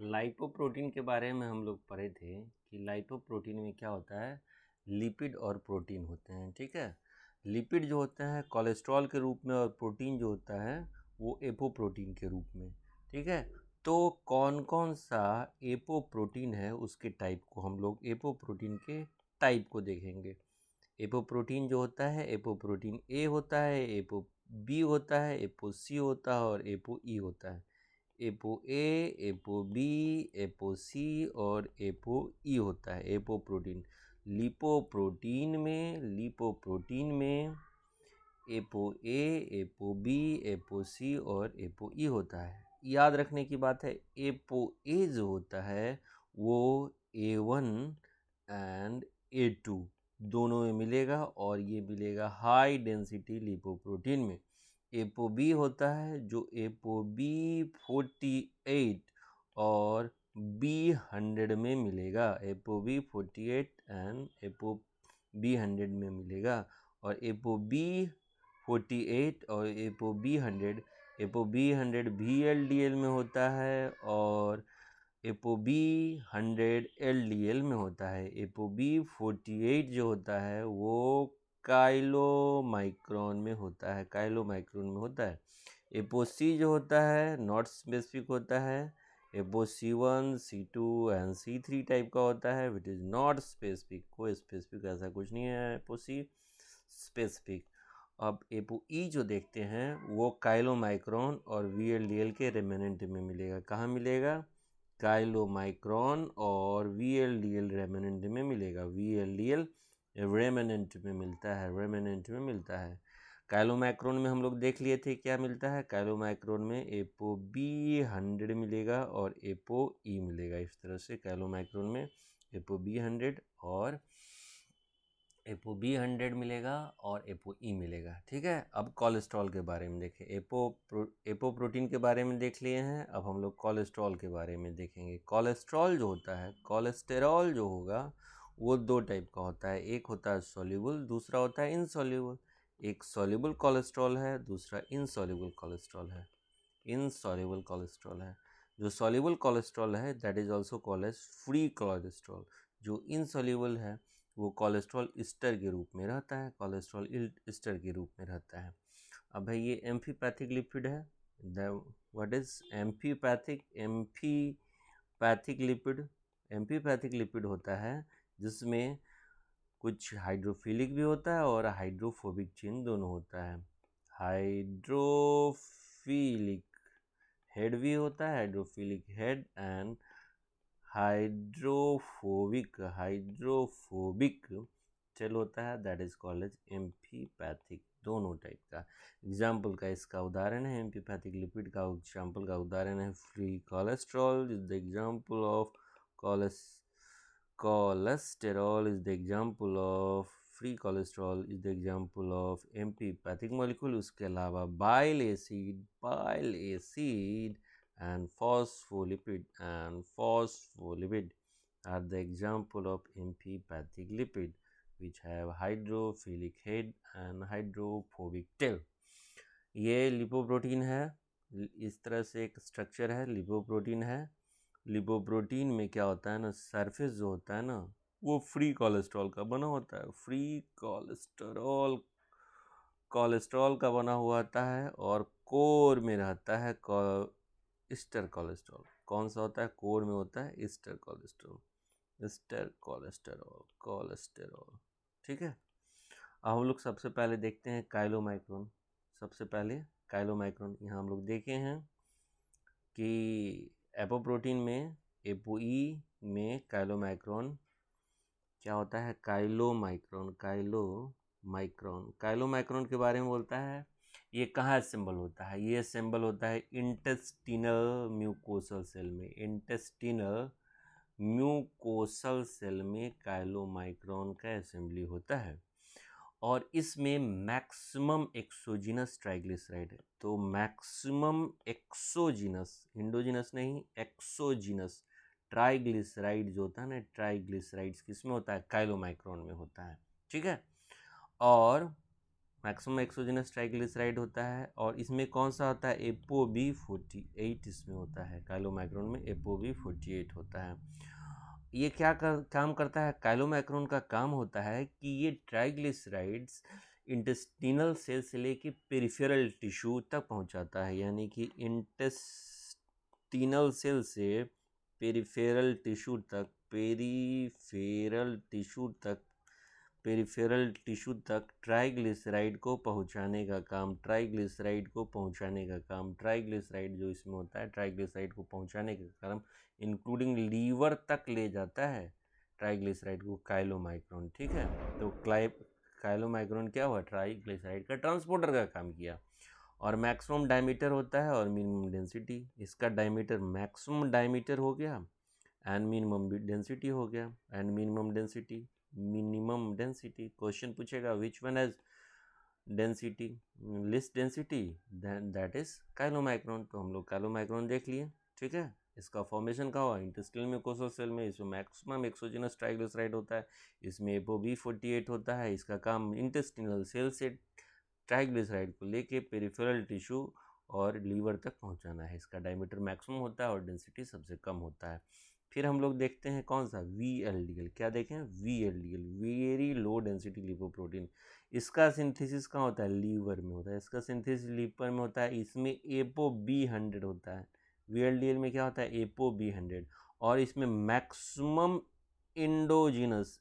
Lipoprotein के बारे में हम लोग पढ़े थे कि लाइपोप्रोटीन में क्या होता है, लिपिड और प्रोटीन होते हैं। ठीक है, लिपिड जो होता है कोलेस्ट्रॉल के रूप में और प्रोटीन जो होता है वो एपोप्रोटीन के रूप में। ठीक है, तो कौन कौन सा एपोप्रोटीन है उसके टाइप को हम लोग एपोप्रोटीन के टाइप को देखेंगे। एपोप्रोटीन जो होता है, एपोप्रोटीन ए होता है, एपो बी होता है, एपो सी होता है और एपो ई होता है। एपो ए, एपो बी, एपो सी और एपो ई होता है एपोप्रोटीन। लिपोप्रोटीन में एपो ए, एपो बी, एपो सी और एपो ई होता है। याद रखने की बात है, एपो ए जो होता है वो A1 एंड A2 दोनों में मिलेगा और ये मिलेगा हाई डेंसिटी लिपोप्रोटीन में। एपो बी होता है जो एपो बी 48 और B100 में मिलेगा। Apo B 48 and apo B100 में मिलेगा। और एपो बी 48 और एपो बी 100 VLDL में होता है और एपो बी 100 LDL में होता है। एपो बी 48 जो होता है वो काइलोमाइक्रोन में होता है, एपो सी जो होता है नॉट स्पेसिफिक होता है। Apo C1, C2 and C3 type का होता है विच इज़ नॉट स्पेसिफिक, कोई स्पेसिफिक ऐसा कुछ नहीं है एपो सी स्पेसिफिक। अब एपो ई जो देखते हैं वो काइलोमाइक्रोन और VLDL के रेमिनेंट में मिलेगा। कहाँ मिलेगा? काइलोमाइक्रोन और VLDL रेमिनेंट में मिलेगा। VLDL रेमिनेंट में मिलता है। काइलोमाइक्रोन में हम लोग देख लिए थे क्या मिलता है। काइलोमाइक्रोन में एपो B100 मिलेगा और एपो ई मिलेगा। इस तरह से काइलोमाइक्रोन में एपो B100 और एपो B100 मिलेगा और एपो ई मिलेगा। ठीक है, अब कोलेस्ट्रॉल के बारे में देखें। एपोप्रोटीन के बारे में देख लिए हैं, अब हम लोग कोलेस्ट्रॉल के बारे में देखेंगे। कोलेस्ट्रॉल जो होता है, कोलेस्टेरॉल जो होगा वो दो टाइप का होता है। एक होता है सॉल्युबल, दूसरा होता है इनसॉल्युबल। एक सॉल्युबल कोलेस्ट्रॉल है, दूसरा इनसॉल्युबल कोलेस्ट्रॉल है। जो सॉल्युबल कोलेस्ट्रॉल है that is also called as free cholesterol. जो इनसॉल्युबल है वो कोलेस्ट्रॉल ईस्टर के रूप में रहता है, अब भाई ये एम्फीपैथिक लिपिड है। व्हाट इज एम्फीपैथिक लिपिड होता है जिसमें कुछ हाइड्रोफिलिक भी होता है और हाइड्रोफोबिक चेन दोनों होता है। हाइड्रोफिलिक हेड भी होता है, हाइड्रोफिलिक हेड एंड हाइड्रोफोबिक चल होता है, that is called as amphipathic. दोनों टाइप का एग्जाम्पल का इसका उदाहरण है, एम्फीपैथिक लिपिड का एग्जाम्पल का उदाहरण है free cholesterol is the example of cholesterol is the example of free cholesterol is the example of amphipathic molecule. उसके अलावा bile acid and phospholipid are the example of amphipathic lipid which have hydrophilic head and hydrophobic tail। ये lipoprotein है, इस तरह से एक structure है, lipoprotein है। लिपोप्रोटीन में क्या होता है ना, सरफेस जो होता है ना वो फ्री कोलेस्ट्रॉल का बना होता है। फ्री कोलेस्ट्रॉल का बना हुआ होता है और कोर में रहता है ईस्टर कोलेस्ट्रॉल। कौन सा होता है? कोर में होता है ईस्टर कोलेस्टेरॉल। ठीक है, अब हम लोग सबसे पहले देखते हैं काइलोमाइक्रोन। यहाँ हम लोग देखे हैं कि एपोप्रोटीन में एपो ई में काइलोमाइक्रोन क्या होता है, काइलोमाइक्रोन के बारे में बोलता है। ये कहाँ असेंबल होता है? ये असेंबल होता है इंटेस्टिनल म्यूकोसल सेल में काइलोमाइक्रोन का असेंबली होता है और इसमें मैक्सिमम एक्सोजिनस ट्राइग्लिसराइड है। तो मैक्सिमम एक्सोजिनस, इंडोजिनस नहीं, एक्सोजिनस ट्राइग्लिसराइड जो होता है ना, ट्राइग्लिसराइड्स किस में होता है? काइलोमाइक्रोन में होता है। ठीक है, और मैक्सिमम एक्सोजेनस ट्राइग्लिसराइड होता है, और इसमें कौन सा होता है, ApoB48 इसमें होता है, काइलोमाइक्रोन में ApoB48 होता है। ये क्या काम करता है, काइलोमाइक्रोन का काम होता है कि ये ट्राइग्लिसराइड्स इंटेस्टिनल सेल से लेके पेरिफेरल टिश्यू तक पहुंचाता है, यानी कि इंटेस्टिनल सेल से पेरिफेरल टिश्यू तक, पेरिफेरल टिश्यू तक ट्राइग्लिसराइड को पहुंचाने का काम, ट्राइग्लिसराइड जो इसमें होता है, ट्राइग्लिसराइड को पहुंचाने का काम इंक्लूडिंग लीवर तक ले जाता है ट्राइग्लिसराइड को काइलोमाइक्रोन। ठीक है, तो काइलोमाइक्रोन क्या हुआ, ट्राइग्लिसराइड का ट्रांसपोर्टर का काम किया। और मैक्सिमम डायमीटर होता है और मिनिमम डेंसिटी, इसका डायमीटर मैक्सिमम डायमीटर हो गया एंड मिनिमम डेंसिटी हो गया, एंड मिनिमम डेंसिटी क्वेश्चन पूछेगा which one has density, list density, that is chylomicron. तो हम लोग काइलोमाइक्रोन देख लिए। ठीक है, इसका फॉर्मेशन का हुआ इंटेस्टिनल म्यूकोसा सेल में, इसमें मैक्सिमम एक्सोजेनस ट्राइग्लिसराइड होता है, इसमें ApoB48 होता है। इसका काम इंटेस्टिनल सेल से ट्राइग्लिसराइड को लेके पेरिफेरल टिश्यू और लीवर तक पहुंचाना है। इसका डायमीटर मैक्सिमम होता है और डेंसिटी सबसे कम होता है। फिर हम लोग देखते हैं कौन सा, VLDL। क्या देखें, VLDL, very low density lipoprotein. इसका सिंथेसिस कहाँ होता है, लीवर में होता है। इसका सिंथेसिस लीवर में होता है, इसमें ApoB100 होता है। VLDL में क्या होता है, ApoB100, और इसमें मैक्सिमम इंडोजिनस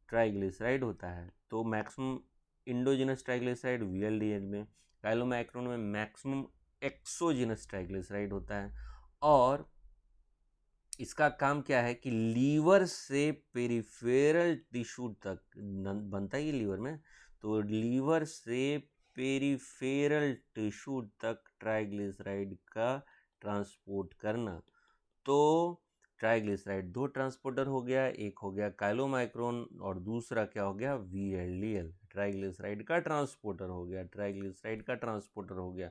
ट्राइग्लिसराइड होता है। तो मैक्सिमम इंडोजिनस ट्राइग्लिसराइड VLDL में, काइलोमाइक्रोन में मैक्सिमम एक्सोजिनस ट्राइग्लिसराइड होता है। और इसका काम क्या है कि लीवर से पेरिफेरल टिश्यू तक बनता है ये लीवर में, तो लीवर से पेरिफेरल टिश्यू तक ट्राइग्लिसराइड का ट्रांसपोर्ट करना। तो ट्राइग्लिसराइड दो ट्रांसपोर्टर हो गया, एक हो गया काइलोमाइक्रोन और दूसरा क्या हो गया, VLDL, ट्राइग्लिसराइड का ट्रांसपोर्टर हो गया।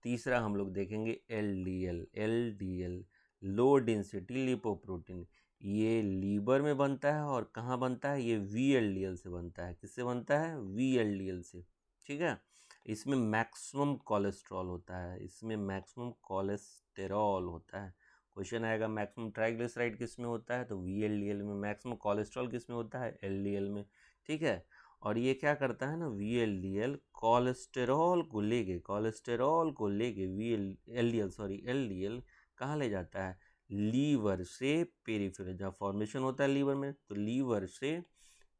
तीसरा हम लोग देखेंगे LDL, लो डेंसिटी लिपोप्रोटीन। ये लीवर में बनता है और कहाँ बनता है, ये VLDL से बनता है। किससे बनता है, VLDL से। ठीक है, इसमें मैक्सिमम कोलेस्ट्रॉल होता है, क्वेश्चन आएगा मैक्सिमम ट्राइग्लिसराइड किस में होता है, तो VLDL में। मैक्सिमम कोलेस्ट्रॉल किस में होता है, LDL में। ठीक है, और ये क्या करता है ना, VLDL कोलेस्टेरॉल को लेके LDL कहाँ ले जाता है, लीवर से पेरिफेरल, जहाँ फॉर्मेशन होता है लीवर में, तो लीवर से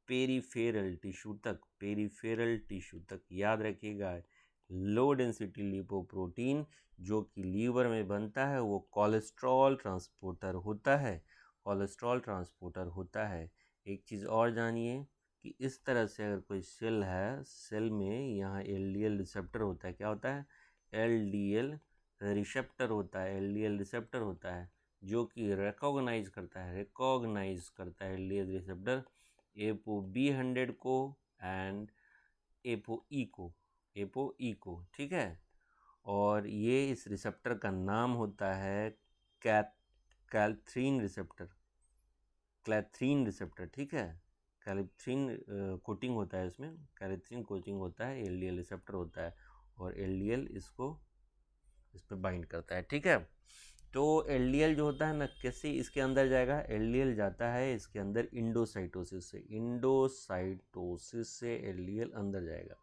पेरिफेरल टिश्यू तक। याद रखिएगा, लो डेंसिटी लिपोप्रोटीन जो कि लीवर में बनता है वो कोलेस्ट्रॉल ट्रांसपोर्टर होता है। एक चीज़ और जानिए कि इस तरह से अगर कोई सेल है, सेल में यहाँ LDL रिसेप्टर होता है। क्या होता है, LDL रिसेप्टर होता है जो कि रिकॉग्नाइज करता है LDL रिसेप्टर ApoB100 को एंड ApoE को। ठीक है, और ये इस रिसेप्टर का नाम होता है कैलथ्रीन रिसेप्टर। ठीक है, कैलथ्रीन कोटिंग होता है इसमें, कैलथ्रीन कोटिंग होता है, LDL रिसेप्टर होता है, और LDL इस पर बाइंड करता है। ठीक है, तो LDL जो होता है ना, कैसे इसके अंदर जाएगा, LDL जाता है इसके अंदर इंडोसाइटोसिस से LDL अंदर जाएगा।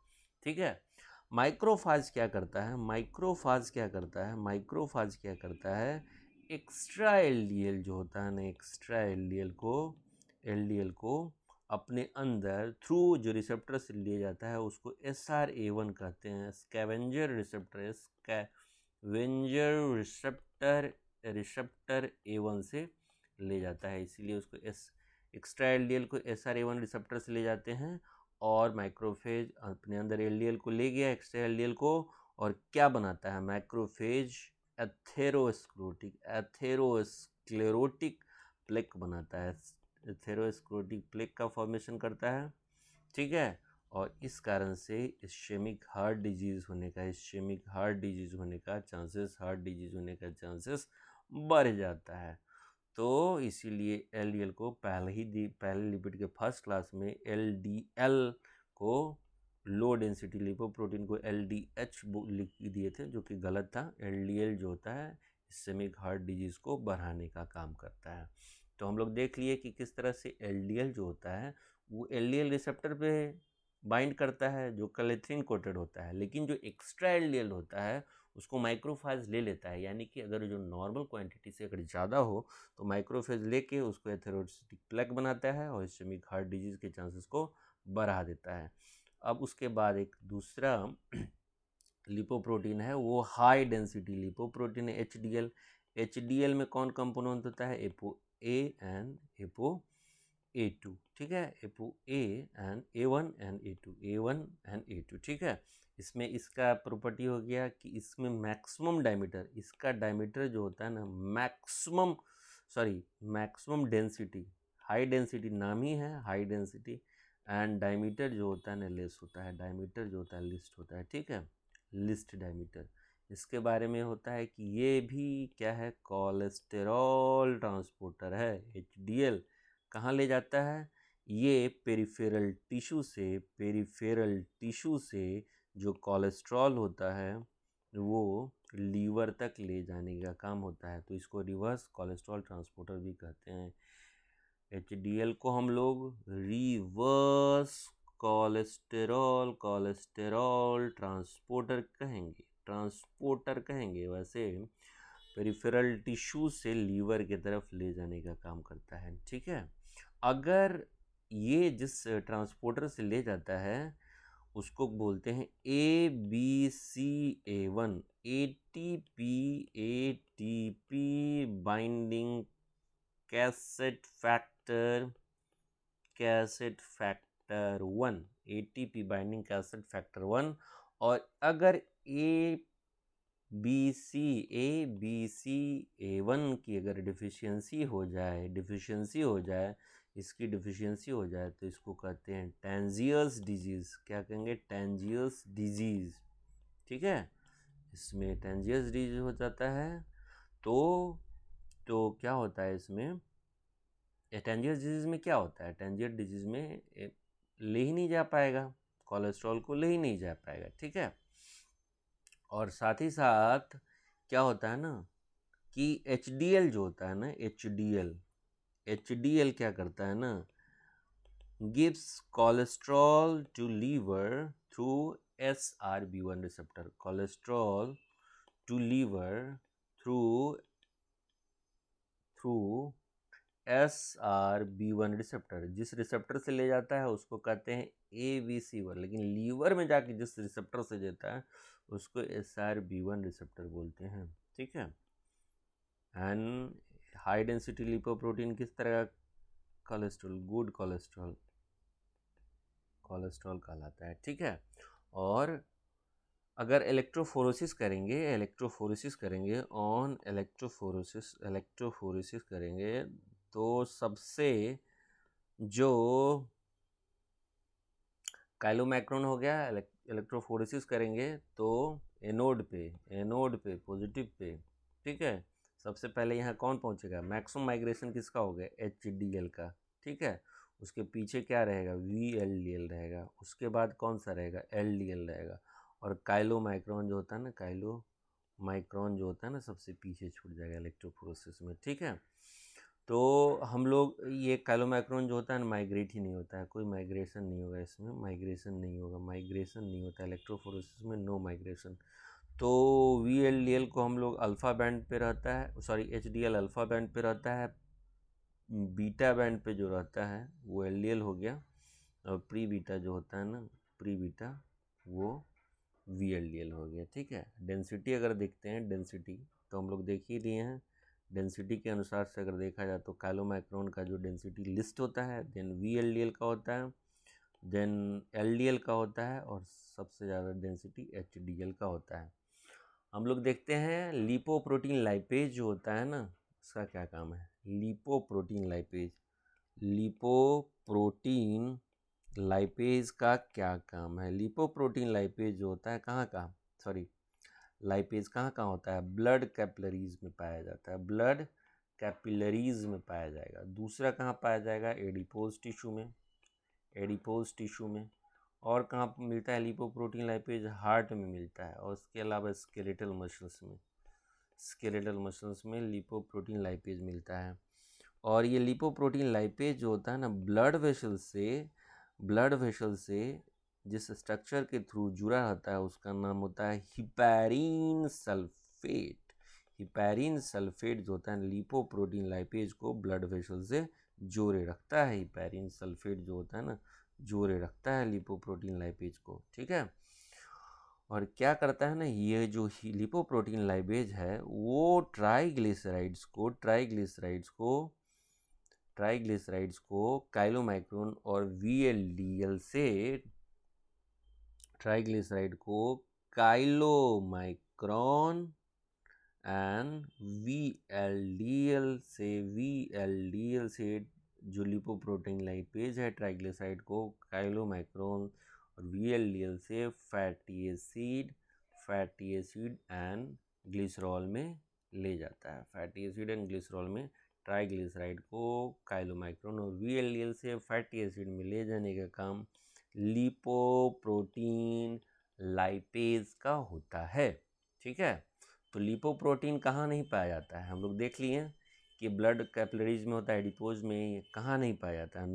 ठीक है, माइक्रोफाज क्या करता है, एक्स्ट्रा LDL जो होता है ना, एक्स्ट्रा LDL को अपने अंदर थ्रू जो रिसेप्टर से लिया जाता है उसको SRA1 कहते हैं, स्कैवेंजर रिसेप्टर A1 से ले जाता है, इसीलिए उसको एक्स्ट्रा LDL को SRA1 रिसेप्टर से ले जाते हैं। और माइक्रोफेज अपने अंदर LDL को ले गया, एक्स्ट्रा LDL को, और क्या बनाता है, माइक्रोफेज एथेरोस्क्लेरोटिक प्लेक बनाता है, एथेरोस्क्लेरोटिक प्लेक का फॉर्मेशन करता है। ठीक है, और इस कारण से इस्केमिक हार्ट डिजीज होने का चांसेस बढ़ जाता है। तो इसीलिए LDL को पहले लिपिड के फर्स्ट क्लास में LDL को लो डेंसिटी लिपोप्रोटीन को LDH लिख दिए थे, जो कि गलत था। LDL जो होता है इस्केमिक हार्ट डिजीज़ को बढ़ाने का काम करता है। तो हम लोग देख लिए कि किस तरह से LDL जो होता है वो LDL रिसेप्टर पे बाइंड करता है जो कलेथ्रिन कोटेड होता है, लेकिन जो एक्स्ट्रा LDL होता है उसको माइक्रोफेज ले लेता है, यानी कि अगर जो नॉर्मल क्वांटिटी से अगर ज़्यादा हो तो माइक्रोफेज लेके उसको एथेरोसिटिक प्लेक बनाता है और इस्केमिक हार्ट डिजीज़ के चांसेस को बढ़ा देता है। अब उसके बाद एक दूसरा लिपोप्रोटीन है, वो हाई डेंसिटी लिपोप्रोटीन है, HDL। HDL में कौन कंपोनेंट होता है? Apo A and apo A2, ठीक है, apo A and A1 and A2, A1 and A2, ठीक है। इसमें इसका प्रॉपर्टी हो गया कि इसमें मैक्सिमम डायमीटर, इसका डायमीटर जो होता है ना मैक्सिमम डेंसिटी, हाई डेंसिटी नाम ही है हाई डेंसिटी, एंड डायमीटर जो होता है ना लेस होता है, डायमीटर जो होता है लिस्ट होता है, ठीक है, लिस्ट डायमीटर। इसके बारे में होता है कि ये भी क्या है, कोलेस्टेरॉल ट्रांसपोर्टर है। HDL कहाँ ले जाता है? ये पेरिफेरल टिश्यू से जो कोलेस्ट्रॉल होता है वो लीवर तक ले जाने का काम होता है, तो इसको रिवर्स कोलेस्ट्रॉल ट्रांसपोर्टर भी कहते हैं। HDL को हम लोग रिवर्स कोलेस्टेरॉल ट्रांसपोर्टर कहेंगे। वैसे पेरिफेरल टिश्यू से लीवर की तरफ ले जाने का काम करता है, ठीक है। अगर ये जिस ट्रांसपोर्टर से ले जाता है उसको बोलते हैं ABCA1, ATP binding cassette factor 1, ATP binding cassette factor 1। और अगर ABCA1 की अगर डिफिशियंसी हो जाए, इसकी डिफिशियंसी हो जाए तो इसको कहते हैं टेंजियस डिजीज़। क्या कहेंगे? टेंजियस डिजीज़, ठीक है। इसमें टेंजियस डिजीज़ हो जाता है तो क्या होता है इसमें? टेंजियस डिजीज़ में क्या होता है? टेंजियस डिजीज़ में ले ही नहीं जा पाएगा, कोलेस्ट्रॉल को ले ही नहीं जा पाएगा, ठीक है। और साथ ही साथ क्या होता है ना कि HDL जो होता है ना, HDL क्या करता है ना, gives cholesterol to liver through SRB1 receptor, cholesterol to liver through SRB1 receptor. जिस रिसेप्टर से ले जाता है उसको कहते हैं ABC1, लेकिन लीवर में जाके जिस रिसेप्टर से देता है उसको SRB1 रिसेप्टर बोलते हैं, ठीक है। एंड हाई डेंसिटी लिपोप्रोटीन किस तरह का? कोलेस्ट्रॉल, गुड कोलेस्ट्रॉल कहलाता है, ठीक है। और अगर इलेक्ट्रोफोरेसिस करेंगे तो सबसे जो काइलोमैक्रोन हो गया, इलेक्ट्रोफोरेसिस करेंगे तो एनोड पे पॉजिटिव पे, ठीक है। सबसे पहले यहाँ कौन पहुँचेगा? मैक्सिमम माइग्रेशन किसका हो गया? HDL का, ठीक है। उसके पीछे क्या रहेगा? VLDL रहेगा। उसके बाद कौन सा रहेगा? LDL रहेगा। और काइलोमाइक्रोन जो होता है ना सबसे पीछे छूट जाएगा इलेक्ट्रोफोरेसिस में, ठीक है। तो हम लोग ये काइलोमैक्रोन जो होता है ना माइग्रेट ही नहीं होता है, कोई माइग्रेशन नहीं होगा इसमें, माइग्रेशन नहीं होता इलेक्ट्रोफोरेसिस में, नो माइग्रेशन। तो VLDL को हम लोग अल्फ़ा बैंड पे रहता है, HDL अल्फ़ा बैंड पे रहता है, बीटा बैंड पे जो रहता है वो LDL हो गया, और प्री बीटा जो होता है ना वो VLDL हो गया, ठीक है। डेंसिटी अगर देखते हैं, डेंसिटी तो हम लोग देख ही लिए हैं। डेंसिटी के अनुसार से अगर देखा जाए तो काइलोमैक्रोन का जो डेंसिटी लिस्ट होता है, देन VLDL का होता है, देन LDL का होता है, और सबसे ज़्यादा डेंसिटी HDL का होता है। हम लोग देखते हैं लिपोप्रोटीन लाइपेज जो होता है ना, इसका क्या काम है? लिपोप्रोटीन लाइपेज का क्या काम है? लिपोप्रोटीन लाइपेज जो होता है लाइपेज कहाँ कहाँ होता है? ब्लड कैपिलरीज में पाया जाता है, ब्लड कैपिलरीज में पाया जाएगा। दूसरा कहाँ पाया जाएगा? एडिपोज टिश्यू में, और कहाँ पर मिलता है लिपोप्रोटीन लाइपेज? हार्ट में मिलता है, और उसके अलावा स्केलेटल मसल्स में लिपोप्रोटीन लाइपेज मिलता है। और ये लिपोप्रोटीन लाइपेज जो होता है ना, ब्लड वेसल से जिस स्ट्रक्चर के थ्रू जुड़ा रहता है उसका नाम होता है हिपैरिन सल्फेट। हिपैरिन सल्फेट जो होता है लिपोप्रोटीन लाइपेज को ब्लड वेसल से जोड़े रखता है। हिपैरिन सल्फेट जो होता है ना, जोड़े रखता है लिपोप्रोटीन लाइपेज को, ठीक है। और क्या करता है ना, ये जो लिपोप्रोटीन लाइपेज है वो ट्राइग्लिसराइड्स को काइलोमाइक्रोन और वीएलडीएल से ट्राइग्लिसराइड को काइलोमाइक्रोन एंड वीएलडीएल से जो लिपोप्रोटीन लाइपेज है ट्राइग्लिसराइड को काइलोमाइक्रोन और वीएलडीएल से फैटी एसिड एंड ग्लिसरॉल में ले जाता है। फैटी एसिड एंड ग्लिसरॉल में ट्राइग्लिसराइड को काइलोमाइक्रोन और वीएलडीएल से फैटी एसिड में ले जाने का काम लिपोप्रोटीन लाइपेज का होता है, ठीक है। तो लिपोप्रोटीन कहाँ नहीं पाया जाता है? हम लोग देख लिए कि ब्लड कैपिलरीज में होता है, एडिपोज में। ये कहाँ नहीं पाया जाता है?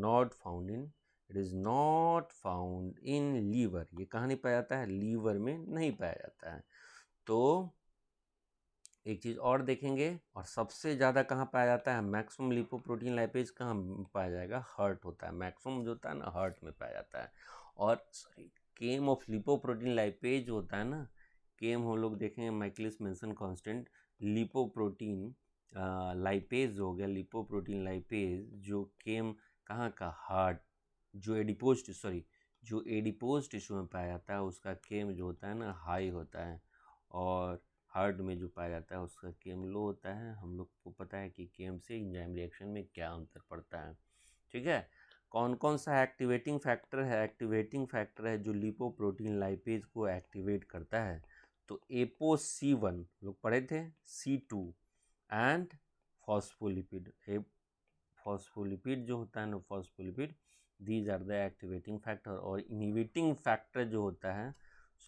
It is not found in liver. ये कहाँ नहीं पाया जाता है? लीवर में नहीं पाया जाता है। तो एक चीज़ और देखेंगे, और सबसे ज़्यादा कहाँ पाया जाता है? मैक्सिमम लिपोप्रोटीन लाइपेज कहाँ पाया जाएगा? हार्ट होता है। मैक्सिमम जो होता है ना, हार्ट में पाया जाता है। और केम ऑफ लिपोप्रोटीन लाइपेज होता है ना, केम हम लोग देखेंगे Michaelis mention constant lipoprotein lipase हो गया। लिपोप्रोटीन लाइपेज जो केम कहाँ का? हार्ट। जो एडिपोज टिश्यू में पाया जाता है उसका केम जो होता है ना, हाई होता है। और हार्ट में जो पाया जाता है उसका केम लो होता है। हम लोग को पता है कि केम से एंजाइम रिएक्शन में क्या अंतर पड़ता है, ठीक है। कौन कौन सा एक्टिवेटिंग फैक्टर है जो लिपोप्रोटीन लाइपेज को एक्टिवेट करता है? तो एपोC1 लोग पढ़े थे, C2 एंड फॉस्फोलिपिड जो होता है ना, phospholipid, these are the activating factor. और इनहिबिटिंग फैक्टर जो होता है,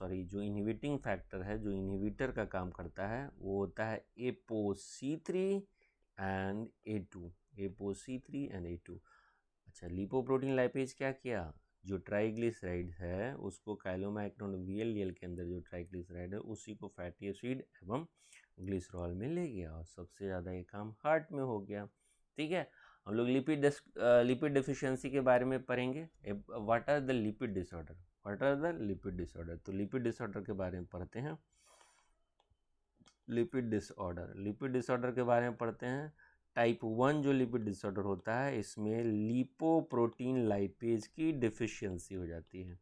जो इनहिबिटिंग फैक्टर है, जो इनहिबिटर का काम करता है, वो होता है ApoC3 एंड A2। अच्छा, लिपोप्रोटीन लाइपेज क्या किया? जो ट्राइग्लिसराइड है उसको काइलोमाइक्रोन वीएलडीएल के अंदर जो ट्राइग्लिसराइड है उसी को फैटी एसिड एवं ग्लिसरॉल में ले गया, और सबसे ज़्यादा ये काम हार्ट में हो गया, ठीक है। हम लोग लिपिड डेफिशिएंसी के बारे में पढ़ेंगे। What are the lipid disorder? तो लिपिड डिसऑर्डर के बारे में पढ़ते हैं। लिपिड डिसऑर्डर के बारे में पढ़ते हैं। टाइप 1 जो लिपिड डिसऑर्डर होता है, इसमें लिपोप्रोटीन लाइपेज की डिफिशियंसी हो जाती है।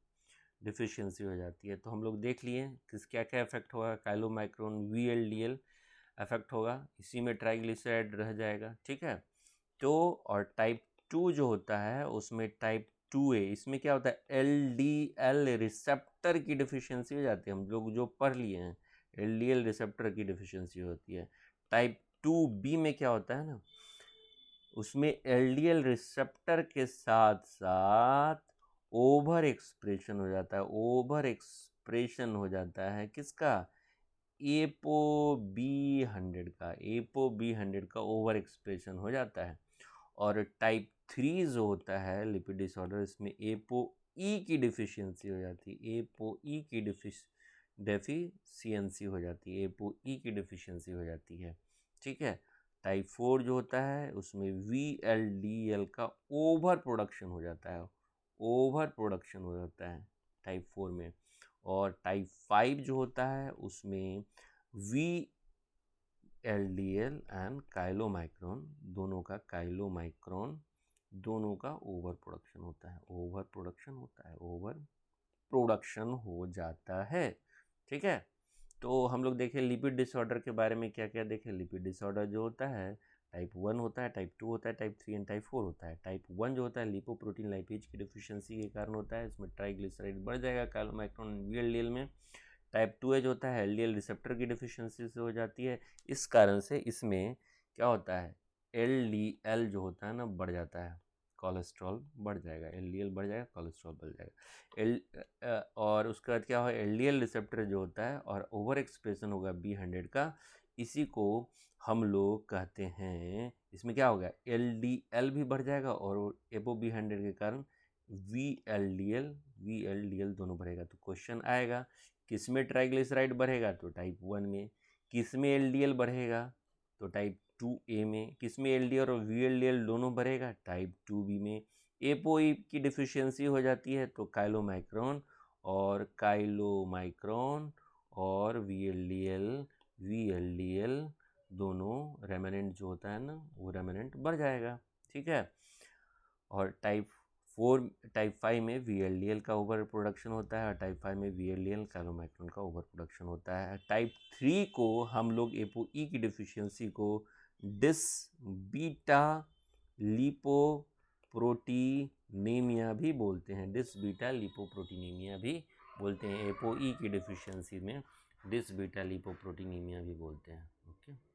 तो हम लोग देख लिए किस क्या क्या इफेक्ट होगा। काइलोमाइक्रोन वीएलडीएल इफेक्ट होगा, इसी में ट्राइग्लिसराइड रह जाएगा, ठीक है। तो और टाइप 2 जो होता है उसमें टाइप 2A, इसमें क्या होता है? एलडीएल रिसेप्टर की डिफिशियंसी हो जाती है। हम लोग जो पढ़ लिए हैं, एलडीएल रिसेप्टर की डिफिशियंसी होती है। टाइप 2B में क्या होता है ना, उसमें एलडीएल रिसेप्टर के साथ साथ ओवर एक्सप्रेशन हो जाता है किसका? ApoB100 का ओवर एक्सप्रेशन हो जाता है। और टाइप 3 जो होता है लिपिड डिसऑर्डर, इसमें ApoE की डिफिशियंसी हो जाती है। ApoE की डेफिशिएंसी हो जाती है, ठीक है। टाइप 4 जो होता है उसमें VLDL का ओवर प्रोडक्शन हो जाता है टाइप 4 में। और टाइप 5 जो होता है उसमें VLDL एंड काइलोमाइक्रोन दोनों का ओवर प्रोडक्शन हो जाता है, ठीक है। तो हम लोग देखें लिपिड डिसऑर्डर के बारे में क्या क्या देखें। लिपिड डिसऑर्डर जो होता है टाइप 1 होता है, टाइप 2 होता है, टाइप 3 एंड टाइप 4 होता है। टाइप 1 जो होता है लिपोप्रोटीन लाइपेज की डिफिशियंसी के कारण होता है, इसमें ट्राइग्लिसराइड बढ़ जाएगा काइलोमाइक्रोन वीएलडीएल में। टाइप 2A जो होता है एलडीएल रिसेप्टर की डिफिशियंसी से हो जाती है, इस कारण से इसमें क्या होता है? एलडीएल जो होता है ना बढ़ जाता है। कोलेस्ट्रॉल बढ़ जाएगा, एलडीएल बढ़ जाएगा, कोलेस्ट्रॉल बढ़ जाएगा। और उसके बाद क्या होगा, एलडीएल रिसेप्टर जो होता है और ओवर एक्सप्रेशन होगा B100 का, इसी को हम लोग कहते हैं, इसमें क्या होगा, एलडीएल भी बढ़ जाएगा और ApoB100 के कारण VLDL दोनों बढ़ेगा। तो क्वेश्चन आएगा किस में ट्राइग्लिसराइड बढ़ेगा, तो टाइप 1 में। किस में एलडीएल बढ़ेगा, तो टाइप 2A में। किस में एलडीएल और VLDL दोनों बढ़ेगा, टाइप 2B में। ApoE की डिफिशियंसी हो जाती है तो काइलोमाइक्रॉन और VLDL दोनों रेमेनेंट जो होता है ना, वो रेमेनेंट बढ़ जाएगा, ठीक है। और टाइप 5 में VLDL का ओवर प्रोडक्शन होता है और टाइप 5 में VLDL काइलोमाइक्रॉन का ओवर प्रोडक्शन होता है। टाइप 3 को हम लोग ApoE की डिफिशियंसी को डिसबीटा लिपोप्रोटीनेमिया भी बोलते हैं, डिसबीटा लिपोप्रोटीनेमिया भी बोलते हैं। ApoE की डिफिशियंसी में डिसबीटा लिपोप्रोटीनेमिया भी बोलते हैं, ओके।